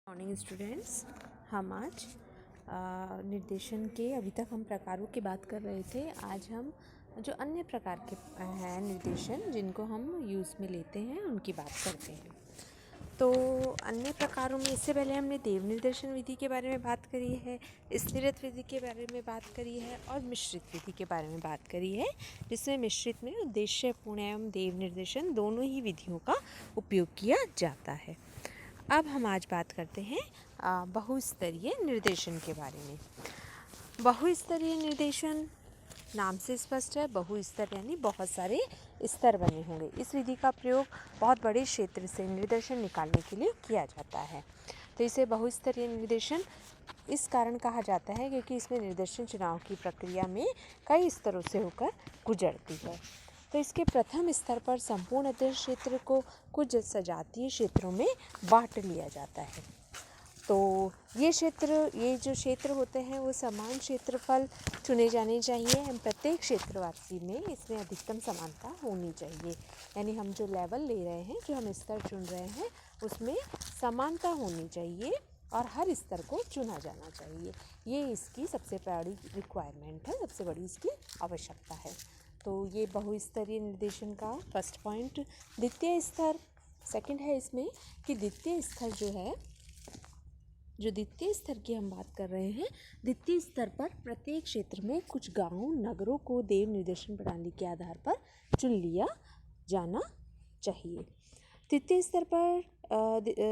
Morning students. हम आज निर्देशन के अभी तक हम प्रकारों की बात कर रहे थे। आज हम जो अन्य प्रकार के हैं निर्देशन जिनको हम यूज़ में लेते हैं उनकी बात करते हैं। तो अन्य प्रकारों में इससे पहले हमने देव निर्देशन विधि के बारे में बात करी है, स्थिरत विधि के बारे में बात करी है और मिश्रित विधि के बारे में बात करी है, जिसमें मिश्रित में उद्देश्यपूर्ण एवं देव निर्देशन दोनों ही विधियों का उपयोग किया जाता है। अब हम आज बात करते हैं बहुस्तरीय निर्देशन के बारे में। बहुस्तरीय निर्देशन नाम से स्पष्ट है, बहुस्तर यानी बहुत सारे स्तर बने होंगे। इस विधि का प्रयोग बहुत बड़े क्षेत्र से निर्देशन निकालने के लिए किया जाता है। तो इसे बहुस्तरीय निर्देशन इस कारण कहा जाता है क्योंकि इसमें निर्देशन चुनाव की प्रक्रिया में कई स्तरों से होकर गुजरती है। तो इसके प्रथम स्तर पर संपूर्ण अध्ययन क्षेत्र को कुछ सजातीय क्षेत्रों में बांट लिया जाता है। तो ये जो क्षेत्र होते हैं वो समान क्षेत्रफल चुने जाने चाहिए। हम प्रत्येक क्षेत्रवासी में इसमें अधिकतम समानता होनी चाहिए, यानी हम जो लेवल ले रहे हैं, जो हम स्तर चुन रहे हैं, उसमें समानता होनी चाहिए और हर स्तर को चुना जाना चाहिए। ये इसकी सबसे बड़ी रिक्वायरमेंट है, सबसे बड़ी इसकी आवश्यकता है। तो ये बहुस्तरीय निर्देशन का फर्स्ट पॉइंट। द्वितीय स्तर सेकंड है इसमें कि द्वितीय स्तर जो द्वितीय स्तर की हम बात कर रहे हैं, द्वितीय स्तर पर प्रत्येक क्षेत्र में कुछ गांव नगरों को देव निर्देशन प्रणाली के आधार पर चुन लिया जाना चाहिए। तृतीय स्तर पर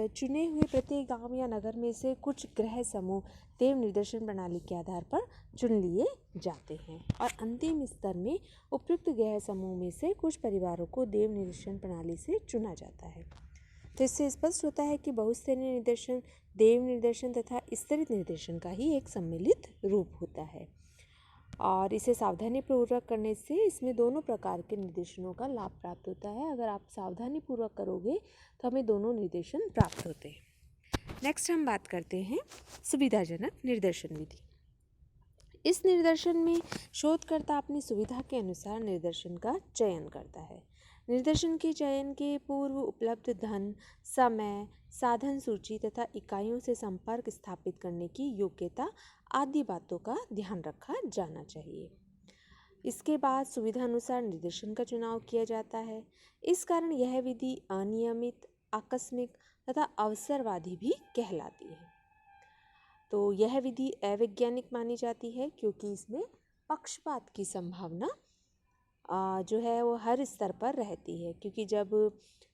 चुने हुए प्रत्येक गांव या नगर में से कुछ गृह समूह देव निर्देशन प्रणाली के आधार पर चुन लिए जाते हैं और अंतिम स्तर में उपयुक्त गृह समूह में से कुछ परिवारों को देव निर्देशन प्रणाली से चुना जाता है। तो इससे स्पष्ट होता है कि बहुस्तरीय निर्देशन देव निर्देशन तथा स्तरित निर्देशन का ही एक सम्मिलित रूप होता है और इसे सावधानीपूर्वक करने से इसमें दोनों प्रकार के निर्देशनों का लाभ प्राप्त होता है। अगर आप सावधानीपूर्वक करोगे तो हमें दोनों निर्देशन प्राप्त होते हैं। नेक्स्ट हम बात करते हैं सुविधाजनक निर्देशन विधि। इस निर्देशन में शोधकर्ता अपनी सुविधा के अनुसार निर्देशन का चयन करता है। निर्देशन के चयन के पूर्व उपलब्ध धन, समय, साधन सूची तथा इकाइयों से संपर्क स्थापित करने की योग्यता आदि बातों का ध्यान रखा जाना चाहिए। इसके बाद सुविधानुसार निर्देशन का चुनाव किया जाता है। इस कारण यह विधि अनियमित, आकस्मिक तथा अवसरवादी भी कहलाती है। तो यह विधि अवैज्ञानिक मानी जाती है क्योंकि इसमें पक्षपात की संभावना जो है वो हर स्तर पर रहती है, क्योंकि जब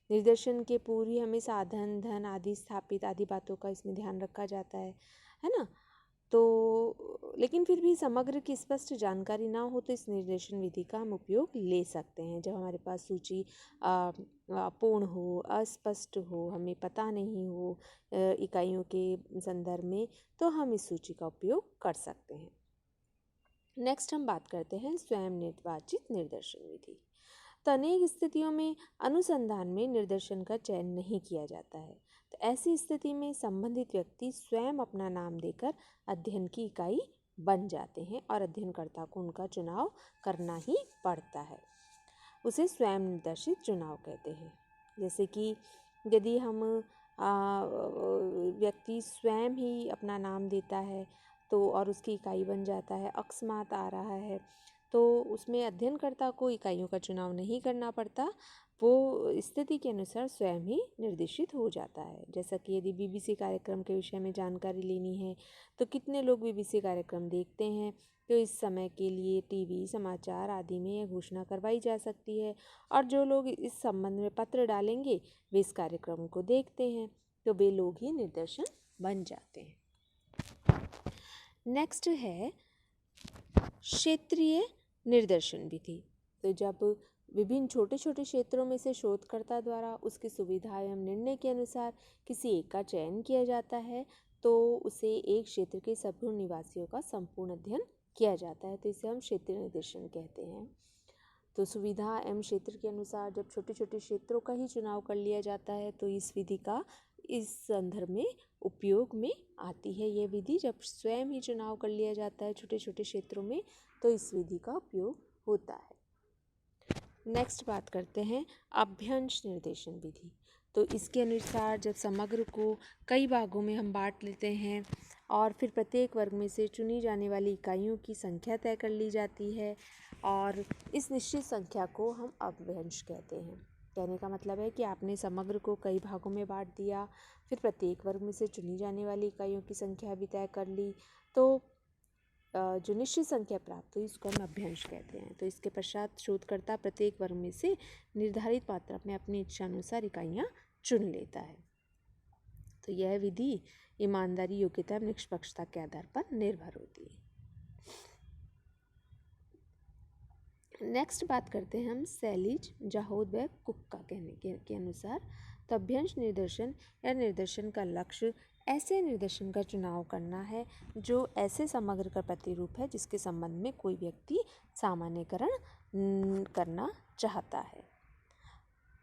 निर्देशन के पूर्व ही हमें साधन, धन आदि स्थापित आदि बातों का इसमें ध्यान रखा जाता है ना। तो लेकिन फिर भी समग्र की स्पष्ट जानकारी ना हो तो इस निर्देशन विधि का हम उपयोग ले सकते हैं। जब हमारे पास सूची पूर्ण हो, अस्पष्ट हो, हमें पता नहीं हो इकाइयों के संदर्भ में, तो हम इस सूची का उपयोग कर सकते हैं। नेक्स्ट हम बात करते हैं स्वयं निर्वाचित निर्देशन विधि। तो अनेक स्थितियों में अनुसंधान में निर्देशन का चयन नहीं किया जाता है। तो ऐसी स्थिति में संबंधित व्यक्ति स्वयं अपना नाम देकर अध्ययन की इकाई बन जाते हैं और अध्ययनकर्ता को उनका चुनाव करना ही पड़ता है। उसे स्वयं निर्देशित चुनाव कहते हैं। जैसे कि यदि हम व्यक्ति स्वयं ही अपना नाम देता है तो और उसकी इकाई बन जाता है, अकस्मात आ रहा है, तो उसमें अध्ययनकर्ता को इकाइयों का चुनाव नहीं करना पड़ता, वो स्थिति के अनुसार स्वयं ही निर्देशित हो जाता है। जैसा कि यदि बीबीसी कार्यक्रम के विषय में जानकारी लेनी है तो कितने लोग बीबीसी कार्यक्रम देखते हैं, तो इस समय के लिए टीवी, समाचार आदि में यह घोषणा करवाई जा सकती है और जो लोग इस संबंध में पत्र डालेंगे वे इस कार्यक्रम को देखते हैं, तो वे लोग ही निर्देशन बन जाते हैं। नेक्स्ट है क्षेत्रीय निर्देशन विधि। तो जब विभिन्न छोटे छोटे क्षेत्रों में से शोधकर्ता द्वारा उसकी सुविधा एवं निर्णय के अनुसार किसी एक का चयन किया जाता है तो उसे एक क्षेत्र के सभी निवासियों का संपूर्ण अध्ययन किया जाता है, तो इसे हम क्षेत्रीय निर्देशन कहते हैं। तो सुविधा एवं क्षेत्र के अनुसार जब छोटे छोटे क्षेत्रों का ही चुनाव कर लिया जाता है तो इस विधि का इस संदर्भ में उपयोग में आती है। ये विधि जब स्वयं ही चुनाव कर लिया जाता है छोटे छोटे क्षेत्रों में तो इस विधि का उपयोग होता है। नेक्स्ट बात करते हैं अभ्यंश निर्देशन विधि। तो इसके अनुसार जब समग्र को कई भागों में हम बांट लेते हैं और फिर प्रत्येक वर्ग में से चुनी जाने वाली इकाइयों की संख्या तय कर ली जाती है और इस निश्चित संख्या को हम अपभ्रंश कहते हैं। कहने का मतलब है कि आपने समग्र को कई भागों में बांट दिया, फिर प्रत्येक वर्ग में से चुनी जाने वाली इकाइयों की संख्या भी तय कर ली, तो जो निश्चित संख्या प्राप्त हुई इसको हम अपभ्रंश कहते हैं। तो इसके पश्चात शोधकर्ता प्रत्येक वर्ग में से निर्धारित मात्रा में अपनी इच्छा अनुसार इकाइयाँ चुन लेता है। तो यह विधि ईमानदारी, योग्यता, निष्पक्षता के आधार पर निर्भर होती है। नेक्स्ट बात करते हैं हम सैलिज, जाहोद व कुक का कहने के अनुसार। तो अपभ्रंश निर्देशन या निर्देशन का लक्ष्य ऐसे निर्देशन का चुनाव करना है जो ऐसे समग्र का प्रतिरूप है जिसके संबंध में कोई व्यक्ति सामान्यकरण करना चाहता है।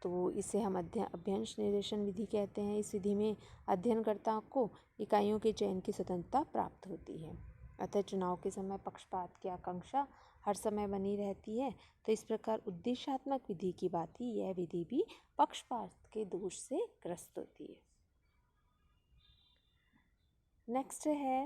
तो इसे हम अपभ्रंश निर्देशन विधि कहते हैं। इस विधि में अध्ययनकर्ता को इकाइयों के चयन की स्वतंत्रता प्राप्त होती है, अतः चुनाव के समय पक्षपात की आकांक्षा हर समय बनी रहती है। तो इस प्रकार उद्देश्यात्मक विधि की बात ही यह विधि भी पक्षपात के दोष से ग्रस्त होती है। नेक्स्ट है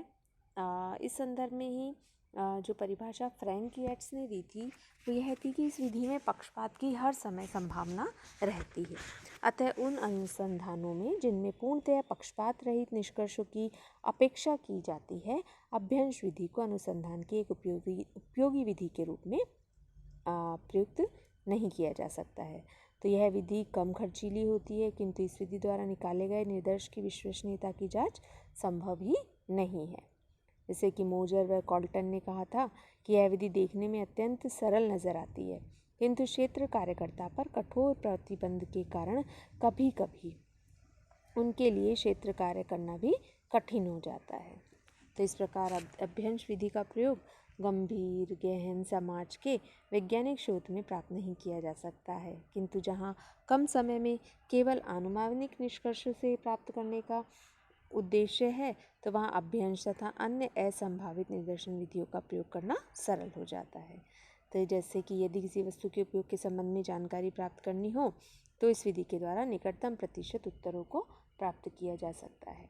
इस संदर्भ में ही जो परिभाषा फ्रैंक येट्स ने दी थी वो यह थी कि इस विधि में पक्षपात की हर समय संभावना रहती है, अतः उन अनुसंधानों में जिनमें पूर्णतः पक्षपात रहित निष्कर्षों की अपेक्षा की जाती है, अपभ्रंश विधि को अनुसंधान की एक उपयोगी विधि के रूप में प्रयुक्त नहीं किया जा सकता है। तो यह विधि कम खर्चीली होती है, किंतु इस विधि द्वारा निकाले गए निर्देश की विश्वसनीयता की जांच संभव ही नहीं है। जैसे कि मोजर व कॉल्टन ने कहा था कि यह विधि देखने में अत्यंत सरल नजर आती है, किंतु क्षेत्र कार्यकर्ता पर कठोर प्रतिबंध के कारण कभी कभी उनके लिए क्षेत्र कार्य करना भी कठिन हो जाता है। तो इस प्रकार अपभ्रंश विधि का प्रयोग गंभीर गहन समाज के वैज्ञानिक शोध में प्राप्त नहीं किया जा सकता है, किंतु जहाँ कम समय में केवल आनुमानिक निष्कर्ष से प्राप्त करने का उद्देश्य है तो वहाँ अपभ्रंश तथा अन्य असंभावित निर्देशन विधियों का प्रयोग करना सरल हो जाता है। तो जैसे कि यदि किसी वस्तु के उपयोग के संबंध में जानकारी प्राप्त करनी हो तो इस विधि के द्वारा निकटतम प्रतिशत उत्तरों को प्राप्त किया जा सकता है।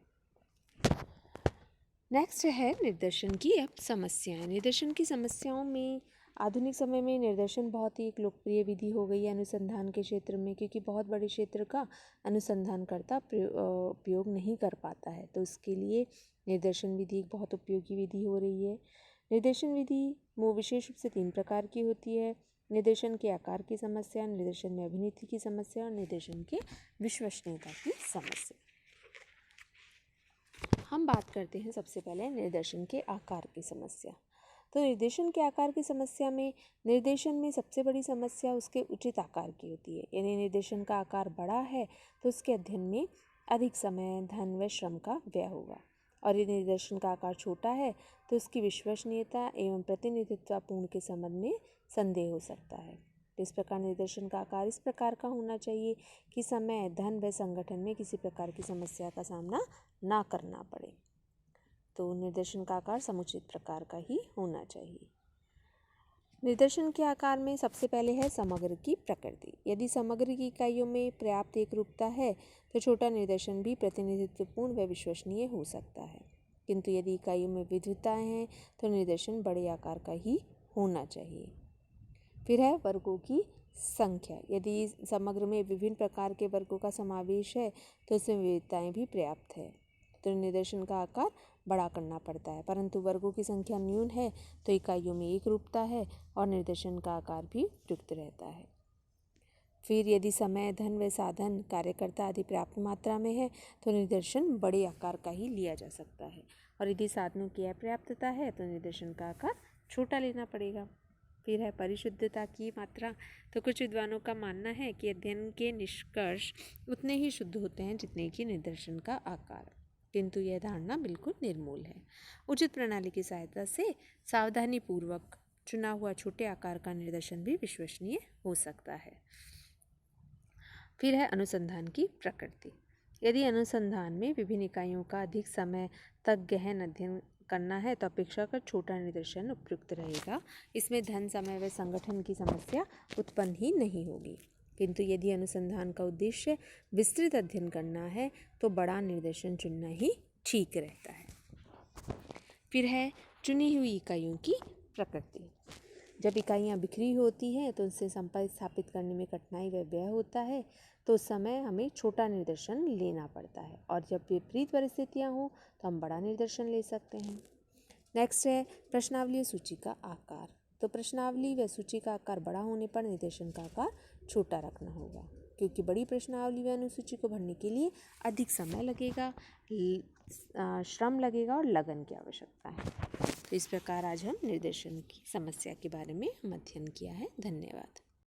नेक्स्ट है निर्देशन की अब समस्याएं। निर्देशन की समस्याओं में आधुनिक समय में निर्देशन बहुत ही एक लोकप्रिय विधि हो गई है अनुसंधान के क्षेत्र में, क्योंकि बहुत बड़े क्षेत्र का अनुसंधानकर्ता उपयोग नहीं कर पाता है, तो इसके लिए निर्देशन विधि एक बहुत उपयोगी विधि हो रही है। निर्देशन विधि विशेष रूप से 3 प्रकार की होती है: निर्देशन के आकार की समस्या, निर्देशन में अभिनीति की समस्या और निर्देशन के विश्वसनीयता की समस्या। हम बात करते हैं सबसे पहले निर्देशन के आकार की समस्या। तो निर्देशन के आकार की समस्या में निर्देशन में सबसे बड़ी समस्या उसके उचित आकार की होती है। यानी निर्देशन का आकार बड़ा है तो उसके अध्ययन में अधिक समय, धन व श्रम का व्यय होगा, और यदि निर्देशन का आकार छोटा है तो उसकी विश्वसनीयता एवं प्रतिनिधित्वपूर्ण के संबंध में संदेह हो सकता है। तो इस प्रकार निर्देशन का आकार इस प्रकार का होना चाहिए कि समय, धन व संगठन में किसी प्रकार की समस्या का सामना ना करना पड़े। तो निर्देशन का आकार समुचित प्रकार का ही होना चाहिए। निर्देशन के आकार में सबसे पहले है समग्र की प्रकृति। यदि समग्र की इकाइयों में पर्याप्त एकरूपता है तो छोटा निर्देशन भी प्रतिनिधित्वपूर्ण व विश्वसनीय हो सकता है, किंतु यदि इकाइयों में विविधताएं हैं तो निर्देशन बड़े आकार का ही होना चाहिए। फिर है वर्गों की संख्या। यदि समग्र में विभिन्न प्रकार के वर्गों का समावेश है तो उसमें विविधताएं भी पर्याप्त है, तो निर्देशन का आकार बड़ा करना पड़ता है। परंतु वर्गों की संख्या न्यून है तो इकाइयों में एक रूपता है और निर्देशन का आकार भी उपयुक्त रहता है। फिर यदि समय, धन व साधन, कार्यकर्ता आदि पर्याप्त मात्रा में है तो निर्देशन बड़े आकार का ही लिया जा सकता है, और यदि साधनों की अपर्याप्तता है तो निर्देशन का आकार छोटा लेना पड़ेगा। फिर है परिशुद्धता की मात्रा। तो कुछ विद्वानों का मानना है कि अध्ययन के निष्कर्ष उतने ही शुद्ध होते हैं जितने कि निर्देशन का आकार, किंतु यह धारणा बिल्कुल निर्मूल है। उचित प्रणाली की सहायता से सावधानी पूर्वक चुना हुआ छोटे आकार का निर्देशन भी विश्वसनीय हो सकता है। फिर है अनुसंधान की प्रकृति। यदि अनुसंधान में विभिन्न इकाइयों का अधिक समय तक गहन अध्ययन करना है तो अपेक्षाकृत छोटा निर्देशन उपयुक्त रहेगा। इसमें धन, समय व संगठन की समस्या उत्पन्न ही नहीं होगी। किंतु यदि अनुसंधान का उद्देश्य विस्तृत अध्ययन करना है तो बड़ा निर्देशन चुनना ही ठीक रहता है। फिर है चुनी हुई इकाइयों की प्रकृति। जब इकाइयाँ बिखरी होती हैं तो उनसे संपर्क स्थापित करने में कठिनाई व व्यय होता है, तो उस समय हमें छोटा निर्देशन लेना पड़ता है, और जब विपरीत परिस्थितियाँ हों तो हम बड़ा निर्देशन ले सकते हैं। नेक्स्ट है प्रश्नावली सूची का आकार। तो प्रश्नावली व सूची का आकार बड़ा होने पर निर्देशन का आकार छोटा रखना होगा, क्योंकि बड़ी प्रश्नावली व अनुसूची को भरने के लिए अधिक समय लगेगा, श्रम लगेगा और लगन की आवश्यकता है। तो इस प्रकार आज हम निर्देशन की समस्या के बारे में हम अध्ययन किया है। धन्यवाद।